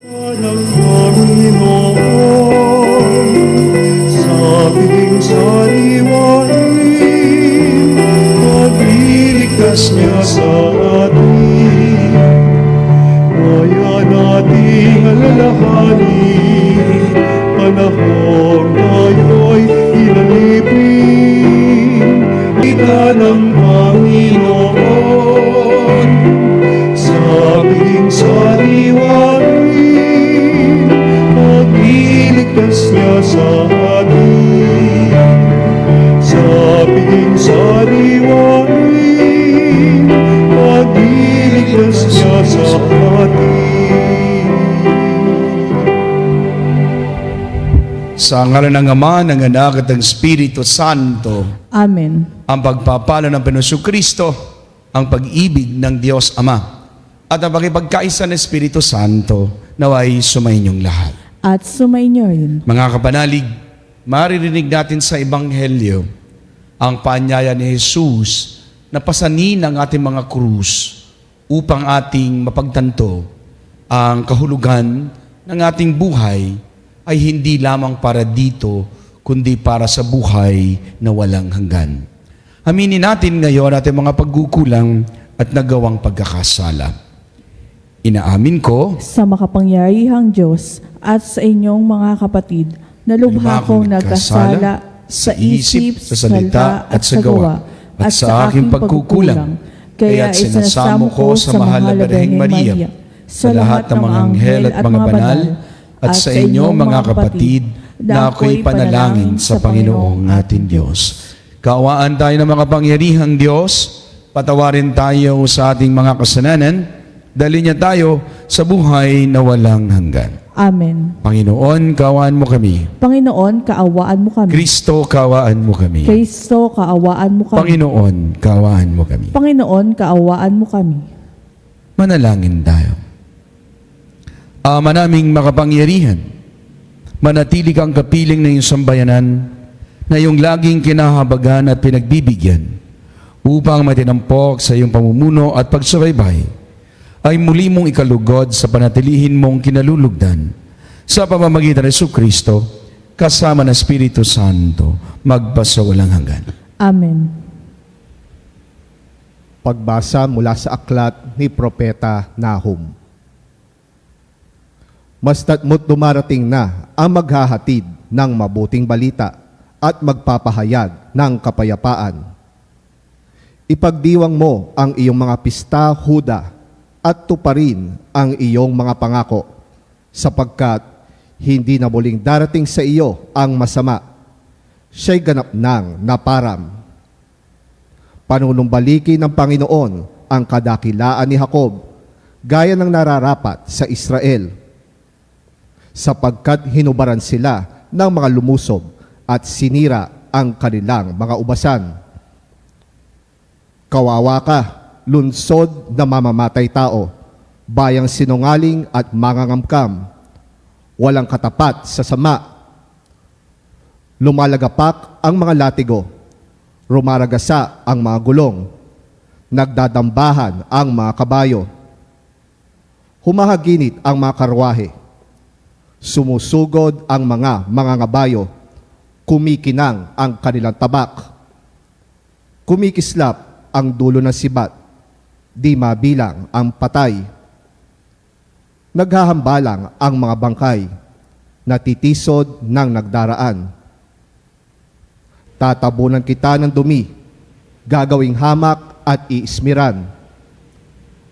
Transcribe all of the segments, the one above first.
ng Panginoon, sabing sariwain, magliligtas niya sa atin. Kaya nating alalahanin, panahon tayo'y ilalipin. Kita ng Panginoon, sabing sariwain, magliligtas niya sa atin. Sabing sariwain, magliligtas niya sa atin. Sa ngalan ng Ama, ng Anak at ng Espiritu Santo. Amen. Ang pagpapala ng Panginoon Kristo, ang pag-ibig ng Diyos Ama, at ang pakipagkaisa ng Espiritu Santo, naway sumainyong lahat. At sumainyo rin. Mga kapanalig, maririnig natin sa Ebanghelyo ang paanyaya ni Jesus na pasanin ang ating mga krus upang ating mapagtanto ang kahulugan ng ating buhay ay hindi lamang para dito, kundi para sa buhay na walang hanggan. Aminin natin ngayon ating mga pagkukulang at nagawang pagkakasala. Inaamin ko Sa makapangyarihang Diyos at sa inyong mga kapatid na lubha kong nagkasala sa isip, sa salita at sa gawa at sa aking pagkukulang. Kaya isinasamo ko sa mahal na Birheng Maria, sa lahat ng mga anghel at mga banal, at sa inyong mga kapatid na ako'y panalangin sa Panginoong ating Diyos. Kaawaan tayo ng mga pangyarihang Diyos, patawarin tayo sa ating mga kasalanan, dali niya tayo sa buhay na walang hanggan. Amen. Panginoon, kaawaan mo kami. Panginoon, kaawaan mo kami. Kristo, kaawaan mo kami. Kristo, kaawaan mo kami. Panginoon, kaawaan mo kami. Panginoon, kaawaan mo kami. Manalangin tayo. Ama naming makapangyarihan, manatili kang kapiling ng iyong sambayanan na iyong laging kinahabagan at pinagbibigyan upang matinampok sa iyong pamumuno at pagsubaybay ay muli mong ikalugod sa panatilihin mong kinalulugdan sa pamamagitan ng Jesucristo kasama ng Espiritu Santo magpasawalang hanggan. Amen. Pagbasa mula sa aklat ni Propeta Nahum. Masta't mo't dumarating na ang maghahatid ng mabuting balita at magpapahayag ng kapayapaan. Ipagdiwang mo ang iyong mga pista, Huda, at tuparin ang iyong mga pangako, sapagkat hindi na muling darating sa iyo ang masama. Siya'y ganap nang naparam. Panunumbalikin ng Panginoon ang kadakilaan ni Jacob, gaya ng nararapat sa Israel, sapagkat hinubaran sila ng mga lumusob at sinira ang kanilang mga ubasan. Kawawa ka, lunsod na mamamatay tao, bayang sinungaling at mangangamkam, walang katapat sa sama. Lumalagapak ang mga latigo, rumaragasa ang mga gulong, nagdadambahan ang mga kabayo, humahaginit ang mga karwahe, sumusugod ang mga mangangabayo, kumikinang ang kanilang tabak, kumikislap ang dulo ng sibat, di mabilang ang patay. Naghahambalang ang mga bangkay, natitisod ng nagdaraan. Tatabunan kita ng dumi, gagawing hamak at iismiran.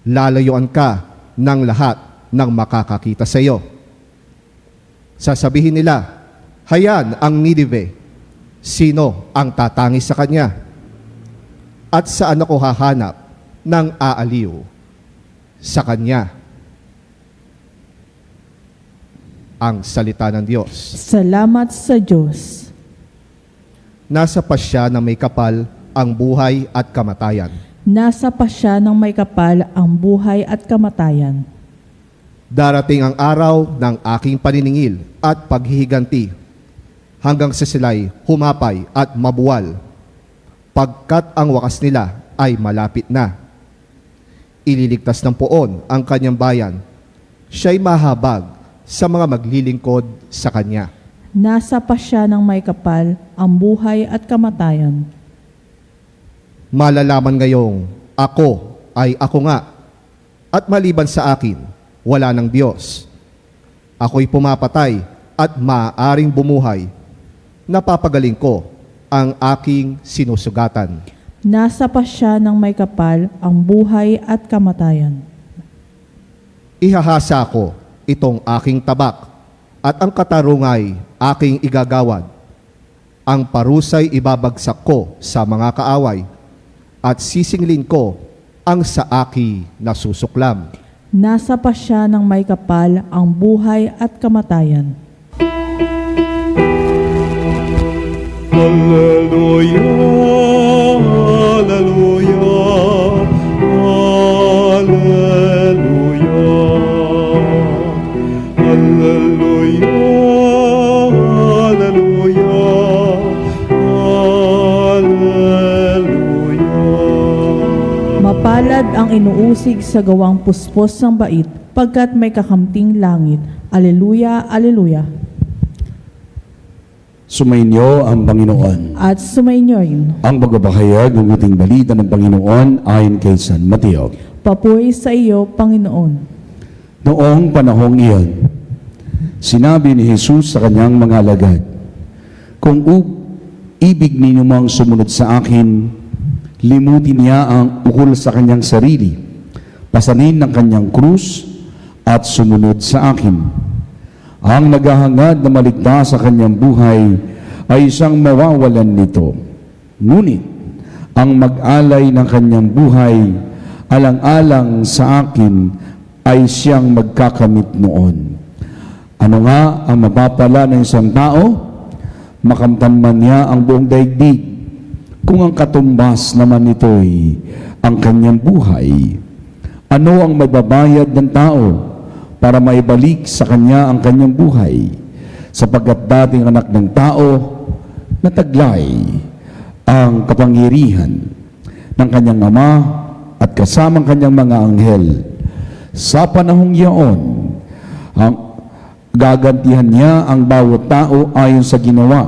Lalayuan ka ng lahat ng makakakita sa iyo. Sasabihin nila, hayan ang Ninive, sino ang tatangis sa kanya? At saan ako hahanap ng aaliw sa kanya? Ang salita ng Diyos. Salamat sa Diyos. Nasa pasya na may kapal ang buhay at kamatayan. Nasa pasya ng may kapal ang buhay at kamatayan. Darating ang araw ng aking paniningil at paghihiganti, hanggang sa sila'y humapay at mabuwal, pagkat ang wakas nila ay malapit na. Ililigtas ng poon ang kanyang bayan, siya'y mahabag sa mga maglilingkod sa Kanya. Nasa pasya ng may kapal ang buhay at kamatayan. Malalaman ngayong ako ay ako nga, at maliban sa akin, wala ng Diyos. Ako'y pumapatay at maaaring bumuhay. Napapagaling ko ang aking sinusugatan. Nasa pasya ng may kapal ang buhay at kamatayan. Ihahasa ko itong aking tabak at ang katarungay aking igagawad. Ang parusay ibabagsak ko sa mga kaaway at sisinglin ko ang sa aki na susuklam. Nasa pasya ng may kapal ang buhay at kamatayan. Alleluia, Alleluia, Alleluia, Alleluia, Alleluia, Alleluia. Mapalad ang inuusig sa gawang puspos ng bait, pagkat may kakamting langit. Aleluya, aleluya. Sumainyo ang Panginoon. At sumainyo rin. Ang pagbabahayag ng buting balita ng Panginoon ayon kay San Mateo. Papuri sa iyo, Panginoon. Noong panahong iyon, sinabi ni Jesus sa kanyang mga alagad, kung ibig ninyo mang sumunod sa akin, limutin niya ang ukol sa kanyang sarili, pasanin ng kanyang krus, at sumunod sa akin. Ang naghahangad na maligtas sa kanyang buhay ay siyang mawawalan nito. Ngunit, ang mag-alay ng kanyang buhay, alang-alang sa akin, ay siyang magkakamit noon. Ano nga ang mapapala ng isang tao? Makamtan man niya ang buong daigdig, kung ang katumbas naman nito'y ang kanyang buhay. Ano ang mababayad ng tao para maibalik sa kanya ang kanyang buhay, sapagkat dating anak ng tao nataglay ang kapangyarihan ng kanyang ama at kasamang kanyang mga anghel. Sa panahong iyon, ang gagantihan niya ang bawat tao ayon sa ginawa.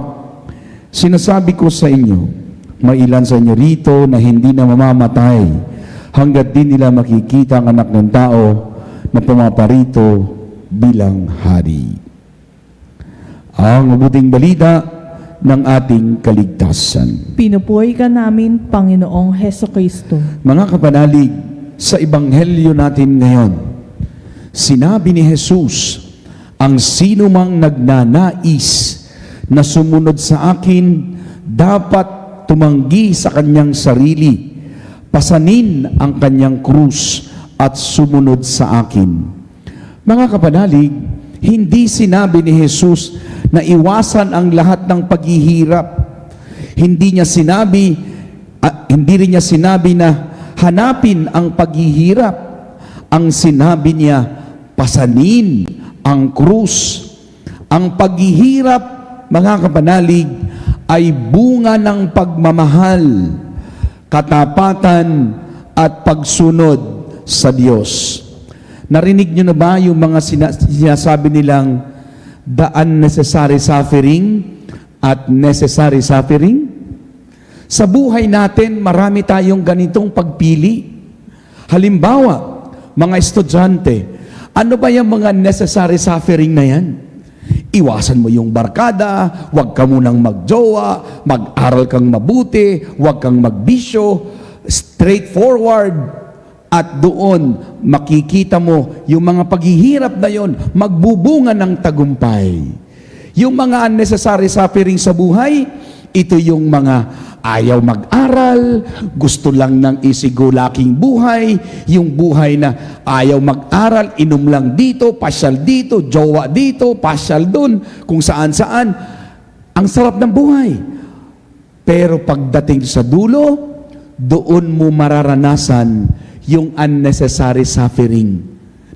Sinasabi ko sa inyo, mailan sa inyo rito na hindi na mamamatay hanggat di nila makikita ang anak ng tao na pumaparito bilang hari. Ang mabuting balita ng ating kaligtasan. Pinupuri ka namin, Panginoong Hesukristo. Mga kapanalig, sa ebanghelyo natin ngayon, sinabi ni Jesus, ang sino mang nagnanais na sumunod sa akin, dapat tumanggi sa kanyang sarili, pasanin ang kanyang krus, at sumunod sa akin. Mga kapanalig, hindi sinabi ni Jesus na iwasan ang lahat ng paghihirap. Hindi rin niya sinabi na hanapin ang paghihirap. Ang sinabi niya, pasanin ang krus. Ang paghihirap, mga kapanalig, ay bunga ng pagmamahal, katapatan, at pagsunod sa Diyos. Narinig nyo na ba yung mga sinasabi nilang the unnecessary suffering at necessary suffering? Sa buhay natin, marami tayong ganitong pagpili. Halimbawa, mga estudyante, ano ba yung mga necessary suffering na yan? Iwasan mo yung barkada, huwag ka munang magjowa, mag-aral kang mabuti, huwag kang magbisyo, straightforward. At doon, makikita mo yung mga paghihirap na yon, magbubunga ng tagumpay. Yung mga unnecessary suffering sa buhay, ito yung mga ayaw mag-aral, gusto lang ng isigulaking buhay, yung buhay na ayaw mag-aral, inom lang dito, pasyal dito, jowa dito, pasyal doon, kung saan-saan. Ang sarap ng buhay. Pero pagdating sa dulo, doon mo mararanasan yung unnecessary suffering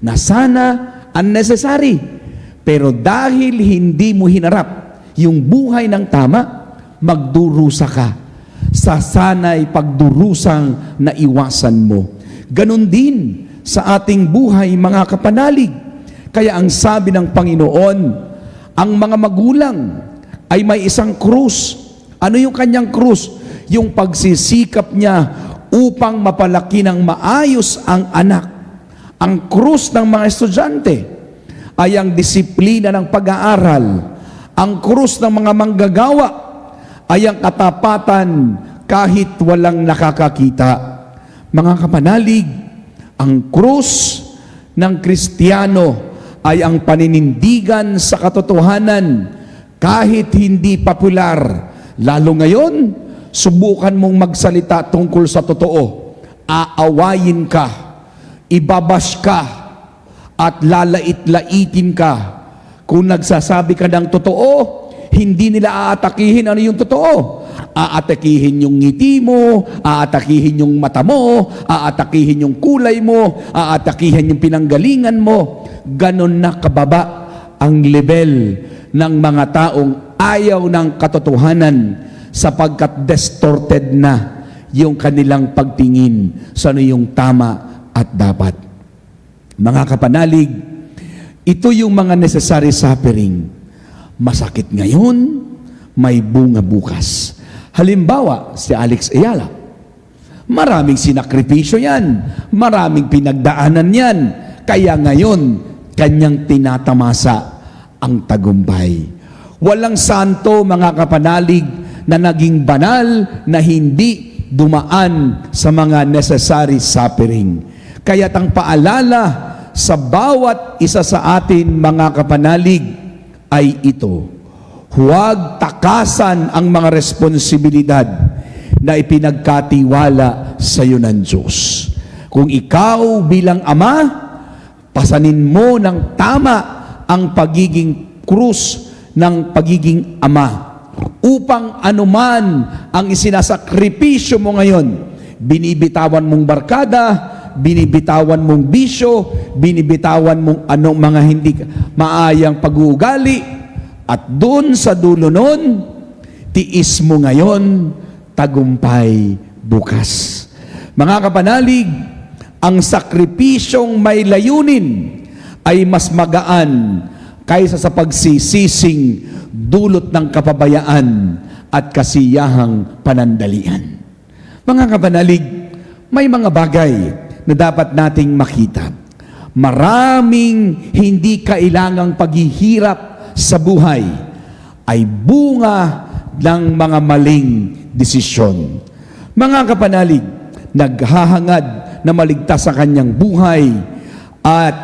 na sana unnecessary, pero dahil hindi mo hinarap yung buhay ng tama, magdurusa ka sa sana'y pagdurusang naiwasan mo. Ganon din sa ating buhay, mga kapanalig. Kaya ang sabi ng Panginoon, ang mga magulang ay may isang krus. Ano yung kanyang krus? Yung pagsisikap niya upang mapalaki ng maayos ang anak. Ang krus ng mga estudyante ay ang disiplina ng pag-aaral. Ang krus ng mga manggagawa ay ang katapatan kahit walang nakakakita. Mga kapanalig, ang krus ng Kristiyano ay ang paninindigan sa katotohanan kahit hindi popular. Lalo ngayon, subukan mong magsalita tungkol sa totoo. Aawayin ka, ibabash ka, at lalait-laitin ka. Kung nagsasabi ka ng totoo, hindi nila aatakihin ano yung totoo. Aatakihin yung ngiti mo, aatakihin yung mata mo, aatakihin yung kulay mo, aatakihin yung pinanggalingan mo. Ganon na kababa ang level ng mga taong ayaw ng katotohanan sapagkat distorted na yung kanilang pagtingin sa ano yung tama at dapat. Mga kapanalig, ito yung mga necessary suffering. Masakit ngayon, may bunga bukas. Halimbawa, si Alex Ayala. Maraming sinakripisyo yan. Maraming pinagdaanan yan. Kaya ngayon, kanyang tinatamasa ang tagumpay. Walang santo, mga kapanalig, na naging banal na hindi dumaan sa mga necessary suffering. Kaya't ang paalala sa bawat isa sa atin, mga kapanalig, ay ito. Huwag takasan ang mga responsibilidad na ipinagkatiwala sa iyo ng Diyos. Kung ikaw bilang ama, pasanin mo ng tama ang pagiging krus ng pagiging ama. Upang anuman ang isinasakripisyo mo ngayon, binibitawan mong barkada, binibitawan mong bisyo, binibitawan mong anong mga hindi maayang pag-uugali, at doon sa dulo nun, tiis mo ngayon, tagumpay bukas. Mga kapanalig, ang sakripisyong may layunin ay mas magaan kaysa sa pagsisising dulot ng kapabayaan at kasiyahang panandalian. Mga kapanalig, may mga bagay na dapat nating makita. Maraming hindi kailangang paghihirap sa buhay ay bunga ng mga maling desisyon. Mga kapanalig, naghahangad na maligtas sa kanyang buhay at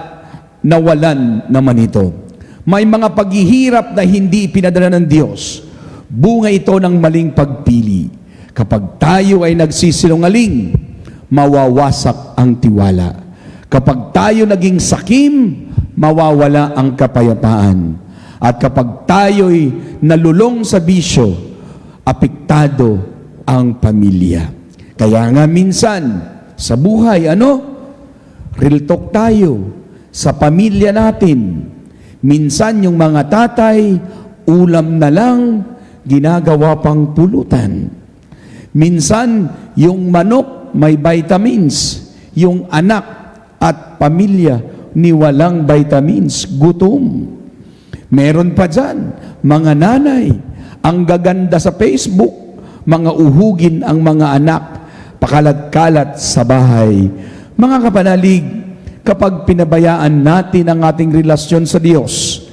nawalan naman ito. May mga paghihirap na hindi pinadala ng Diyos. Bunga ito ng maling pagpili. Kapag tayo ay nagsisinungaling, mawawasak ang tiwala. Kapag tayo naging sakim, mawawala ang kapayapaan. At kapag tayo'y nalulong sa bisyo, apektado ang pamilya. Kaya nga minsan, sa buhay, real talk tayo sa pamilya natin. Minsan yung mga tatay, ulam na lang, ginagawa pang pulutan. Minsan, yung manok may vitamins. Yung anak at pamilya ni walang vitamins, gutom. Meron pa dyan, mga nanay, ang gaganda sa Facebook, mga uhugin ang mga anak, pakalat-kalat sa bahay. Mga kapanalig, kapag pinabayaan natin ang ating relasyon sa Diyos,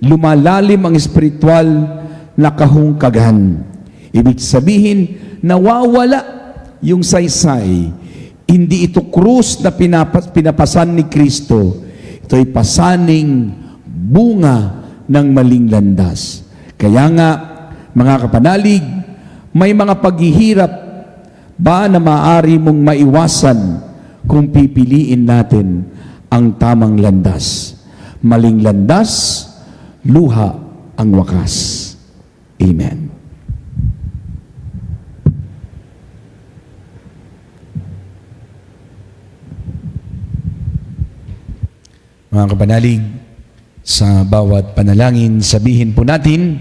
lumalalim ang espiritual na kahungkagan. Ibig sabihin, nawawala yung saysay. Hindi ito krus na pinapasan ni Kristo. Ito'y pasaning bunga ng maling landas. Kaya nga, mga kapanalig, may mga paghihirap ba na maaari mong maiwasan kung pipiliin natin ang tamang landas. Maling landas, luha ang wakas. Amen. Mga kapanalig, sa bawat panalangin, sabihin po natin,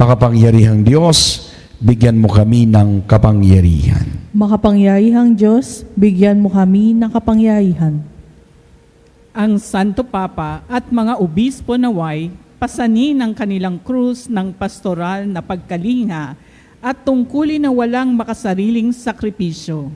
makapangyarihang Diyos, bigyan mo kami ng kapangyarihan. Makapangyarihang Diyos, bigyan mo kami ng kapangyarihan. ang Santo Papa at mga obispo naway pasanin ng kanilang krus ng pastoral na pagkalinga at tungkulin na walang makasariling sakripisyo.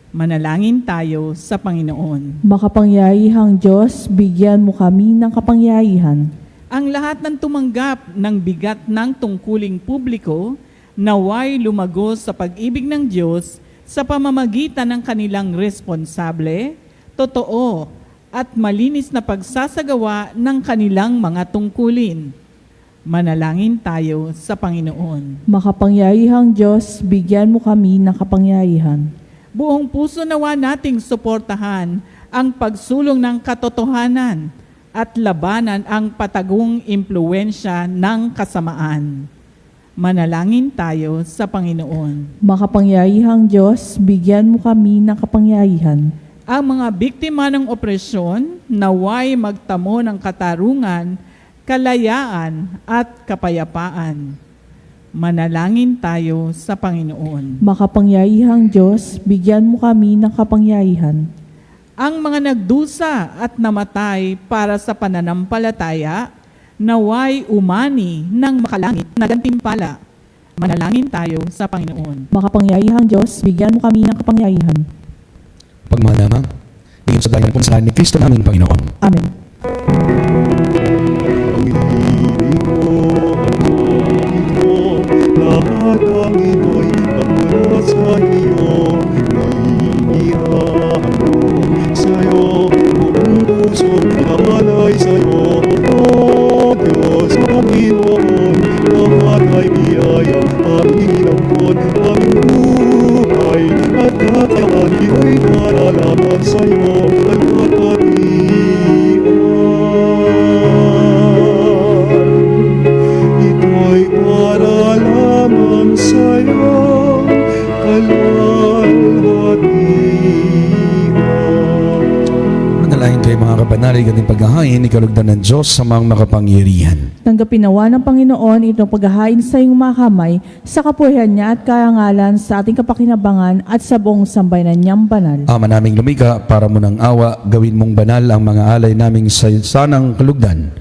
Manalangin tayo sa Panginoon. Makapangyarihang Diyos, bigyan mo kami ng kapangyarihan. Ang lahat ng tumanggap ng bigat ng tungkuling publiko, naway lumagos sa pag-ibig ng Diyos sa pamamagitan ng kanilang responsable, totoo, at malinis na pagsasagawa ng kanilang mga tungkulin. Manalangin tayo sa Panginoon. Makapangyarihang Diyos, bigyan mo kami ng kapangyarihan. Buong puso nawa nating suportahan ang pagsulong ng katotohanan at labanan ang patagong impluensya ng kasamaan. Manalangin tayo sa Panginoon. Makapangyarihang Diyos, bigyan mo kami ng kapangyarihan. Ang mga biktima ng opresyon, naway magtamo ng katarungan, kalayaan at kapayapaan. Manalangin tayo sa Panginoon. Makapangyarihang Diyos, bigyan mo kami ng kapangyarihan. Ang mga nagdusa at namatay para sa pananampalataya, naway umani ng makalangit na gantimpala. Manalangin tayo sa Panginoon. Makapangyarihang Diyos, bigyan mo kami ng kapangyarihan. Pagmahal lamang, ngayon sa dahilan kung saan ni Kristo naming Panginoon. Amen. Ang ibig mo, lahat ang ito'y napunta sa iyo. Naiiyahan ko sa'yo, buong pusong pinapalay sa'yo. O Diyos, Panginoon, lahat ay biyaya, aming lambot, aming buhay, at kakayahan ito'y para lamang sa'yo, at kapatian. Ito'y para lamang sa'yo, kalwalhatian. Manalangin kayo mga kapanalig at paghahain, ikalugdan ng Diyos sa mga makapangyarihan. Tanggapin nawa ng Panginoon itong paghahain sa iyong mga kamay sa kapuyahan niya at karangalan sa ating kapakinabangan at sa buong sambayanan niyang banal. Ama naming lumika, para mo ng awa, gawin mong banal ang mga alay naming sa sanang kalugdan,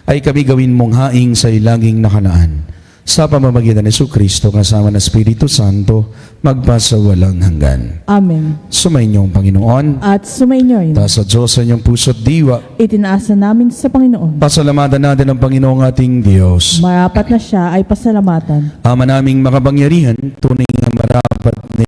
ay kami gawin mong haing sa ilanging nakanaan. Sa pamamagitan ni Jesucristo kasama ng Espiritu Santo, magpasawalang hanggan. Amen. Sumainyong Panginoon, At sumainyo taas sa Diyos sa inyong puso't diwa, itinaasa namin sa Panginoon. pasalamatan natin ang Panginoong ating Diyos. Marapat na siya ay pasalamatan. Ama naming makapangyarihan, tunay nga marapat na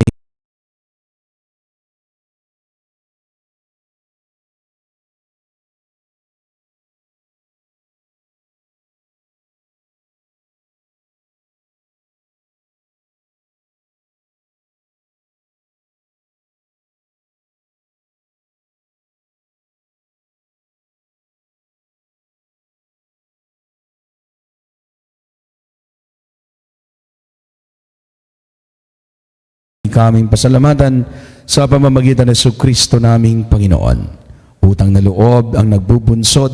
kaming pasalamatan sa pamamagitan ng Jesucristo naming Panginoon. Utang na loob ang nagbubunsod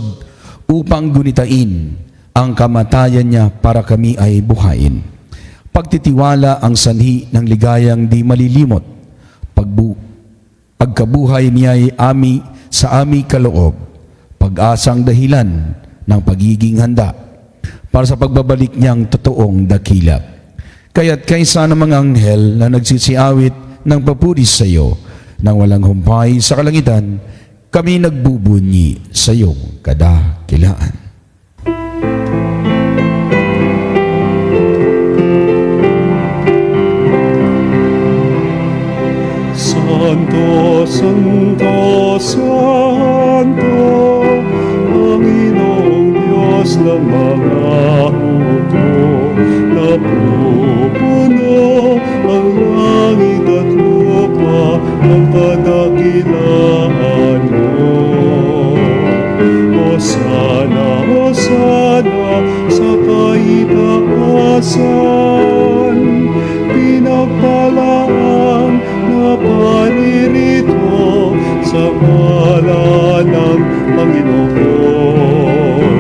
upang gunitain ang kamatayan niya para kami ay buhayin. Pagtitiwala ang sanhi ng ligayang di malilimot. Pagkabuhay niya ay sa aming kaloob. Pag-asang dahilan ng pagiging handa para sa pagbabalik niyang totoong dakila. Kaya't kaysa ng mga anghel na nagsisiawit ng papuri sa iyo nang walang humpay sa kalangitan, kami nagbubunyi sa iyong kadakilaan. Santo, Santo, Santo, Panginoong Diyos ng mga hukbo, napupuno ang langit at lupa ng kadakilaan mo. Hosana, Hosana sa kaitaasan, pinagpalaan na paririto sa ngalan ng Panginoon.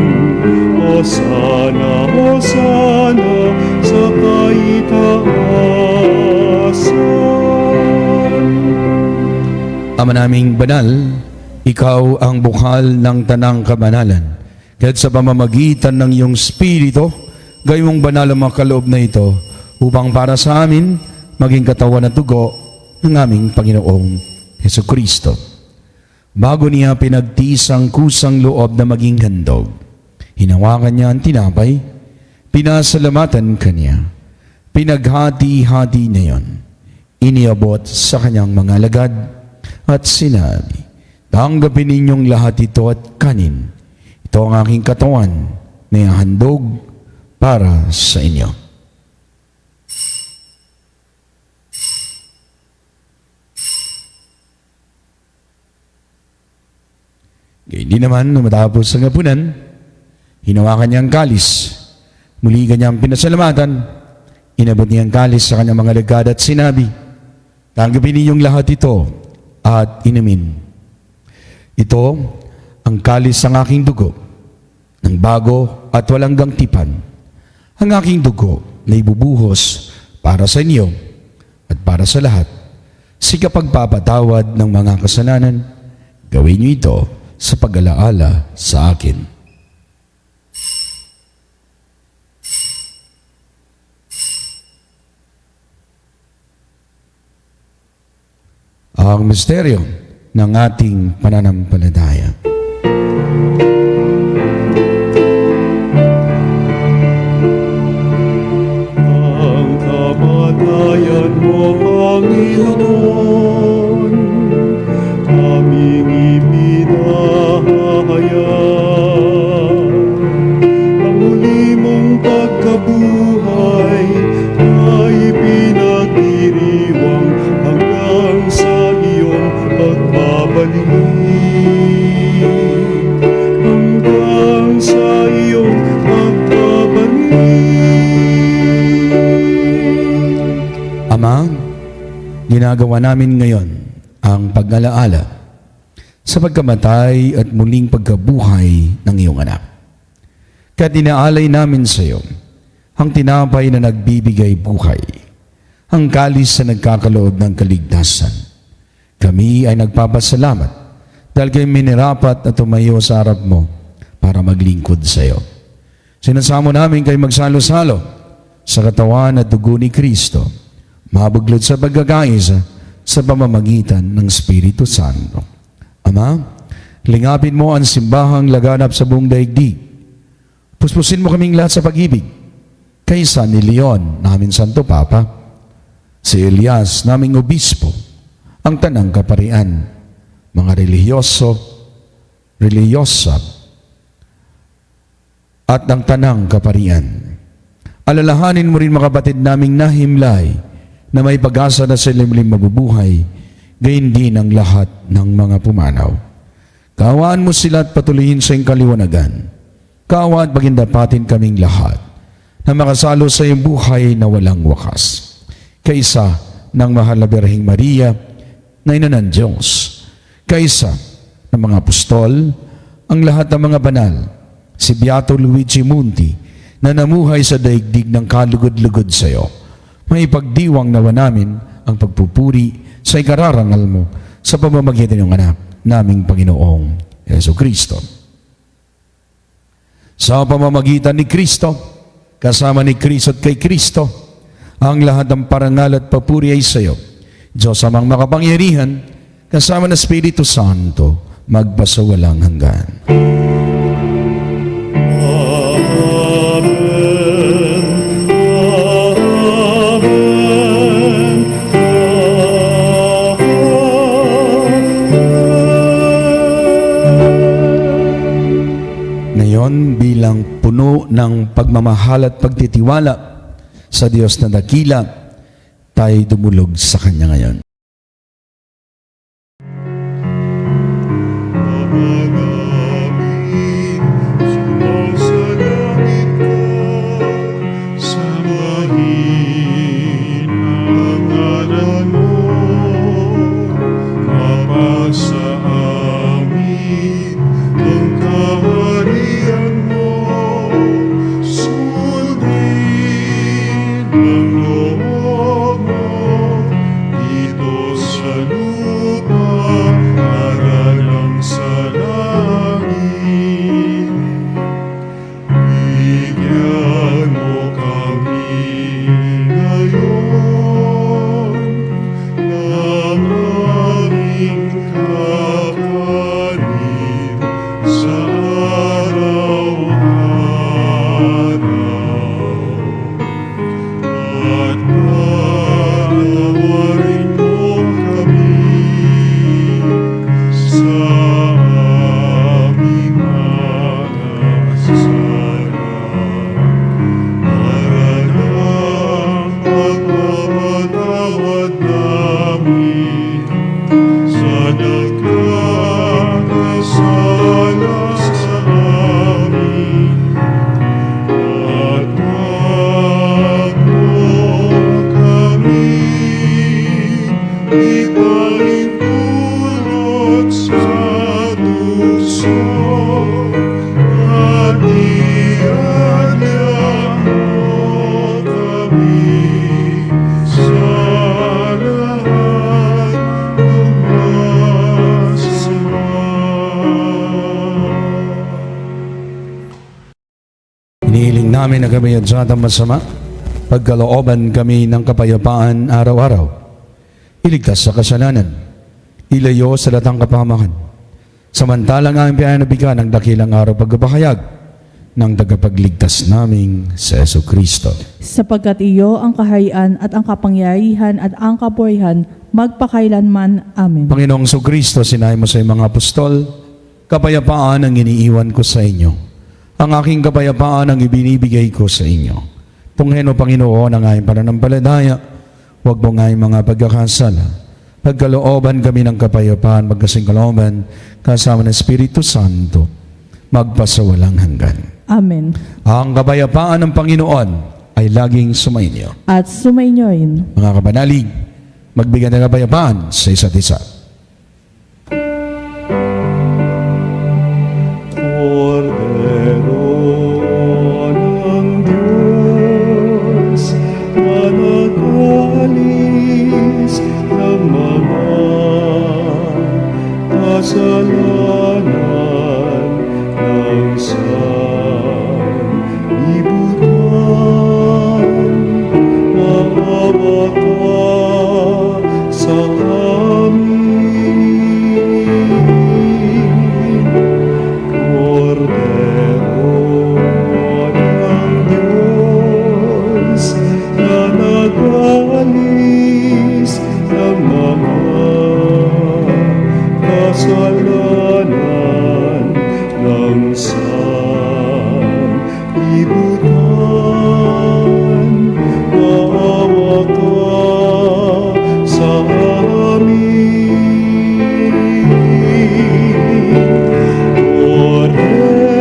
Hosana, Hosana sa kaitaasan. Ama naming banal, Ikaw ang bukal ng tanang kabanalan. Kahit sa pamamagitan ng iyong Espiritu, gayong mong banal ang mga kaloob na ito upang para sa amin maging katawan at dugo ng aming Panginoong Hesukristo. Bago niya pinagtiis ang kusang loob na maging handog, hinawakan niya ang tinapay, pinasalamatan kanya, pinaghati-hati na yon, iniabot sa kanyang mga alagad at sinabi, "Tanggapin ninyong lahat ito at kanin. Ito ang aking katawan na ihahandog para sa inyo." Gayun din naman, nung matapos ang hapunan, hinawakan niya ang kalis. Muli kanyang pinasalamatan, inabot niya ang kalis sa kanyang mga alagad at sinabi, "Tanggapin ninyong lahat ito at inumin. Ito ang kalis ng aking dugo, ng bago at walang gangtipan, ang aking dugo na ibubuhos para sa inyo at para sa lahat. Sa kapagpapatawad ng mga kasalanan, gawin niyo ito sa pag-alaala sa akin." Ang misteryo ng ating pananampalataya. Ang kamatayan mo, Panginoon, aming ipinahayag. Ang muli mong pagkabuhay ay pinagdiriwang hanggang sa iyong pagbabalik. Hanggang sa iyong pagbabalik. Ama, ginagawa namin ngayon ang pag-alaala sa pagkamatay at muling pagkabuhay ng iyong anak. Kaya't inaalay namin sa iyo ang tinapay na nagbibigay buhay, ang kalis na nagkakaloob ng kaligtasan. Kami ay nagpapasalamat dahil kayo minirapat na tumayo sa harap mo para maglingkod sa iyo. Sinasamo namin kayo magsalo-salo sa katawan at dugo ni Kristo, mabuglod sa pagkakaisa sa pamamagitan ng Espiritu Santo. Ama, lingapin mo ang simbahang laganap sa buong daigdig. Puspusin mo kaming lahat sa pag-ibig. Kaysa ni Leon, namin Santo Papa, si Elias, naming Obispo, ang tanang kaparian, mga reliyosa, at ang tanang kaparian. Alalahanin mo rin mga kapatid naming nahimlay na may pag-asa na sa limlim mabubuhay, gayon din ang lahat ng mga pumanaw. Kaawaan mo sila at patuloyin sa iyong kaliwanagan. Kaawaan pagindapatin kaming lahat na makasalo sa iyong buhay na walang wakas. Kaisa ng mahal na Birheng Maria, na ina ng Diyos. Kaisa ng mga apostol, ang lahat ng mga banal, si Beato Luigi Munti, na namuhay sa daigdig ng kalugod-lugod sa iyo. May pagdiwang nawa namin ang pagpupuri sa ikararangal mo sa pamamagitan ng anak naming Panginoong Hesukristo. Sa pamamagitan ni Kristo, kasama ni Kristo at kay Kristo, ang lahat ng parangal at papuri ay sa iyo. Diyos amang makapangyarihan, kasama ng Espiritu Santo, magpasawalang hanggan. Ngayon, bilang puno ng pagmamahal at pagtitiwala sa Diyos na dakila, tayo dumulog sa Kanya ngayon. Sa lupa, para lang sa kami na kami at sa masama, pagkalooban kami ng kapayapaan araw-araw. Iligtas sa kasalanan, ilayo sa latang kapahamakan. Samantalang ang pinanabigyan ng dakilang araw pagkapahayag ng tagapagligtas naming sa Jesucristo. Sapagkat iyo ang kahayaan at ang kapangyarihan at ang kapurihan magpakailanman. Amen. Panginoong Jesucristo, sinabi mo sa iyong mga apostol, kapayapaan ang iniiwan ko sa inyo. Ang aking kapayapaan ang ibinibigay ko sa inyo. Tunghen mo, Panginoon, ang aking pananampalataya, huwag mo nga mga pagkakasala. Pagkalooban kami ng kapayapaan, magkasingkalooban, kasama ng Espiritu Santo, magpasawalang hanggan. Amen. Ang kapayapaan ng Panginoon ay laging sumainyo. At sumainyo rin. Mga kapanalig, magbigay ng kapayapaan sa isa't isa. Cordero ng Diyos, na nag-alis ng mga kasalanan ng sanlibutan, maawa ka sa amin. Cordero ng Diyos, na nag-alis ng mga kasalanan ng sanlibutan, maawa ka sa amin. Cordero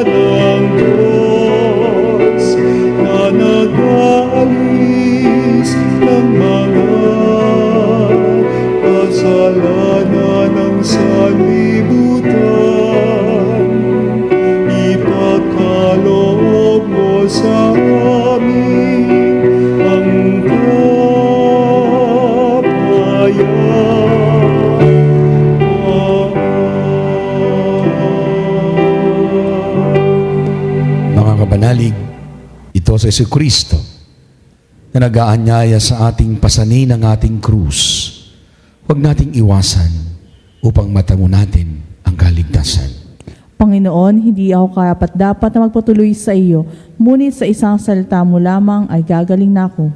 ng Diyos, na nag-alis ng mga kasalanan ng sanlibutan, ipagkaloob mo sa amin ang kapayapaan. Mga kabanalig, ito sa Jesucristo na nag-aanyaya sa ating pasanin ang ating krus. Huwag nating iwasan upang matamo natin ang kaligtasan. Panginoon, hindi ako karapat-dapat na magpatuloy sa iyo, ngunit sa isang salita mo lamang ay gagaling na ako.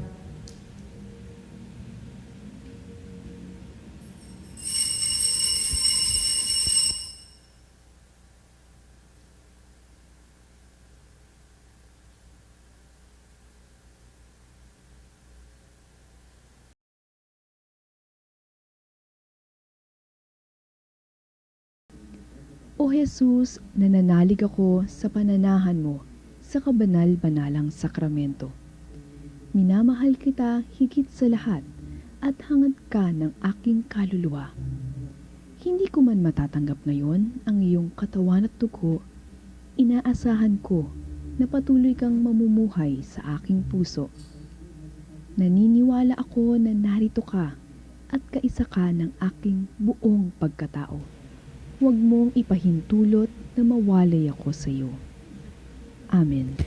O Jesus, nananalig ako sa pananahan mo sa kabanal-banalang sakramento. Minamahal kita higit sa lahat at hangad ka ng aking kaluluwa. Hindi ko man matatanggap ngayon ang iyong katawan at dugo, inaasahan ko na patuloy kang mamumuhay sa aking puso. Naniniwala ako na narito ka at kaisa ka ng aking buong pagkatao. Huwag mong ipahintulot na mawalay ako sa iyo. Amen.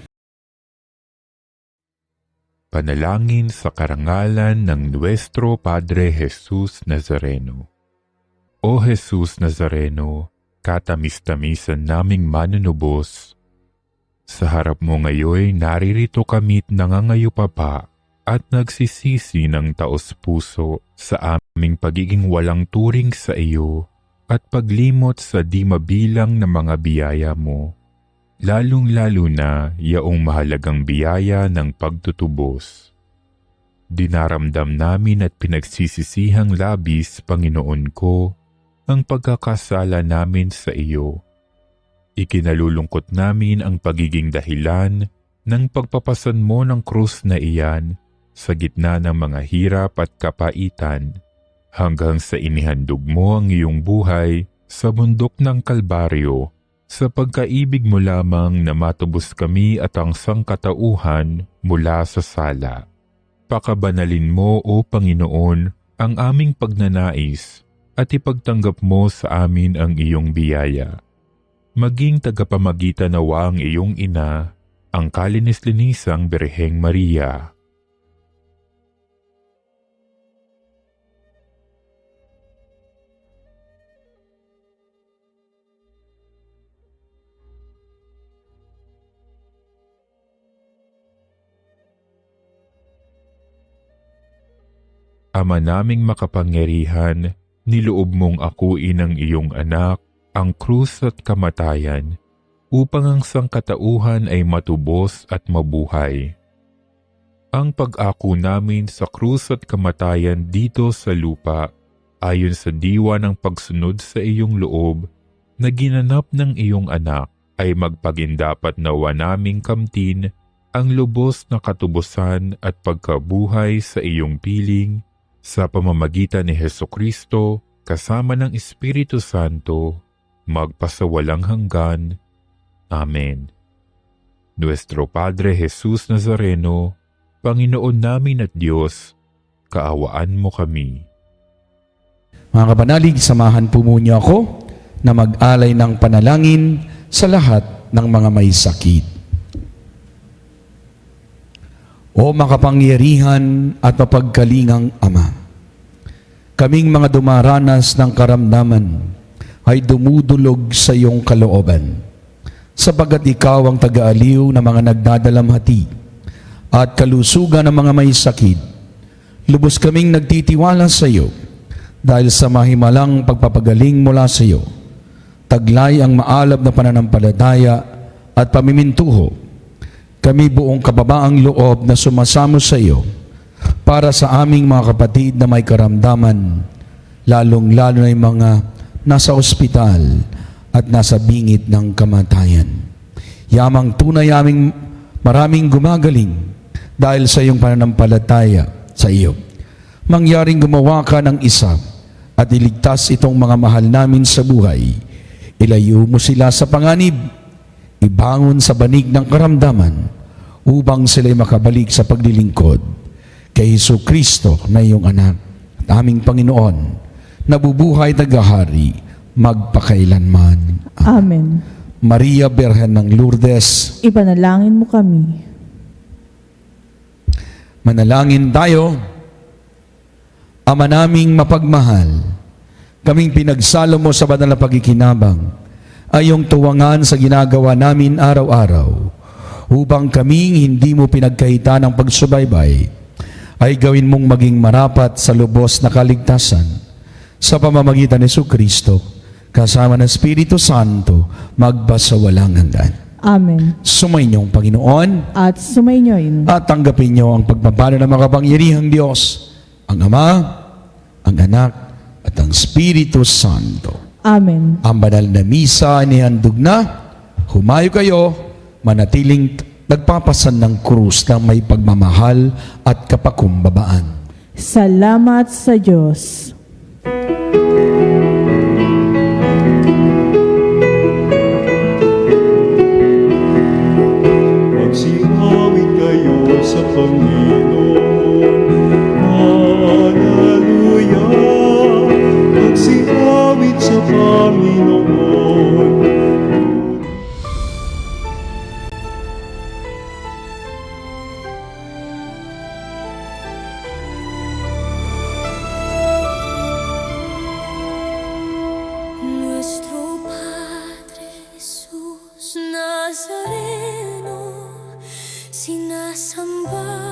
Panalangin sa karangalan ng Nuestro Padre Jesus Nazareno. O Jesus Nazareno, katamis-tamisan naming manunubos, sa harap mo ngayon naririto kami't nangangayupapa at nagsisisi ng taos-puso sa aming pagiging walang turing sa iyo at paglimot sa di mabilang na mga biyaya mo, lalong-lalo na yaong mahalagang biyaya ng pagtutubos. Dinaramdam namin at pinagsisisihang labis, Panginoon ko, ang pagkakasala namin sa iyo. Ikinalulungkot namin ang pagiging dahilan ng pagpapasan mo ng krus na iyan sa gitna ng mga hirap at kapaitan, hanggang sa inihandog mo ang iyong buhay sa bundok ng Kalbaryo, sa pagkaibig mo lamang na matubos kami at ang sangkatauhan mula sa sala. Pakabanalin mo, O Panginoon, ang aming pagnanais at ipagtanggap mo sa amin ang iyong biyaya. Maging tagapamagitan nawa ang iyong ina ang kalinis-linisang Birheng Maria. Ama naming makapangyarihan, niloob mong akuin ang iyong anak, ang krus at kamatayan, upang ang sangkatauhan ay matubos at mabuhay. Ang pag-ako namin sa krus at kamatayan dito sa lupa, ayon sa diwa ng pagsunod sa iyong loob, na ginanap ng iyong anak, ay magpagindapat nawa naming kamtin ang lubos na katubusan at pagkabuhay sa iyong piling, sa pamamagitan ni Hesukristo, kasama ng Espiritu Santo, magpasawalang hanggan. Amen. Nuestro Padre Jesus Nazareno, Panginoon namin at Diyos, kaawaan mo kami. Mga kapanalig, samahan po muna ako na mag-alay ng panalangin sa lahat ng mga may sakit. O makapangyarihan at mapagkalingang Ama, kaming mga dumaranas ng karamdaman ay dumudulog sa iyong kalooban, sapagat ikaw ang taga-aliw ng mga nagdadalamhati at kalusugan ng mga may sakit. Lubos kaming nagtitiwala sa iyo dahil sa mahimalang pagpapagaling mula sa iyo. Taglay ang maalab na pananampalataya at pamimintuho. Kami buong kababaang loob na sumasamo sa iyo para sa aming mga kapatid na may karamdaman, lalong-lalo na yung mga nasa ospital at nasa bingit ng kamatayan. Yamang tunay aming maraming gumagaling dahil sa iyong pananampalataya sa iyo. Mangyaring gumawa ka ng isa at iligtas itong mga mahal namin sa buhay. Ilayo mo sila sa panganib, ibangon sa banig ng karamdaman upang sila'y makabalik sa paglilingkod kay Jesucristo na iyong anak at aming Panginoon, nabubuhay tagahari magpakailanman. Amen. Maria Birhen ng Lourdes, Ipanalangin mo kami. manalangin tayo. Ama naming mapagmahal, kaming pinagsalo mo sa banal na pagkikinabang ay iyong tuwangan sa ginagawa namin araw-araw, upang kaming hindi mo pinagkahita ng pagsubaybay, ay gawin mong maging marapat sa lubos na kaligtasan sa pamamagitan ni Jesucristo, kasama ng Espiritu Santo, magpasawalang hanggan. Amen. Sumainyong Panginoon, At sumainyoin. at tanggapin niyo ang pagpapala ng makapangyarihang Diyos, ang Ama, ang Anak, at ang Espiritu Santo. Amen. Ang banal na misa inihandog na, humayo kayo, manatiling nagpapasan ng krus ng may pagmamahal at kapakumbabaan. Salamat sa Diyos. Magsingawit kayo sa Panginoon. Hallelujah! Magsingawit sa Panginoon. Nuestro Padre Jesús Nazareno, sinasamba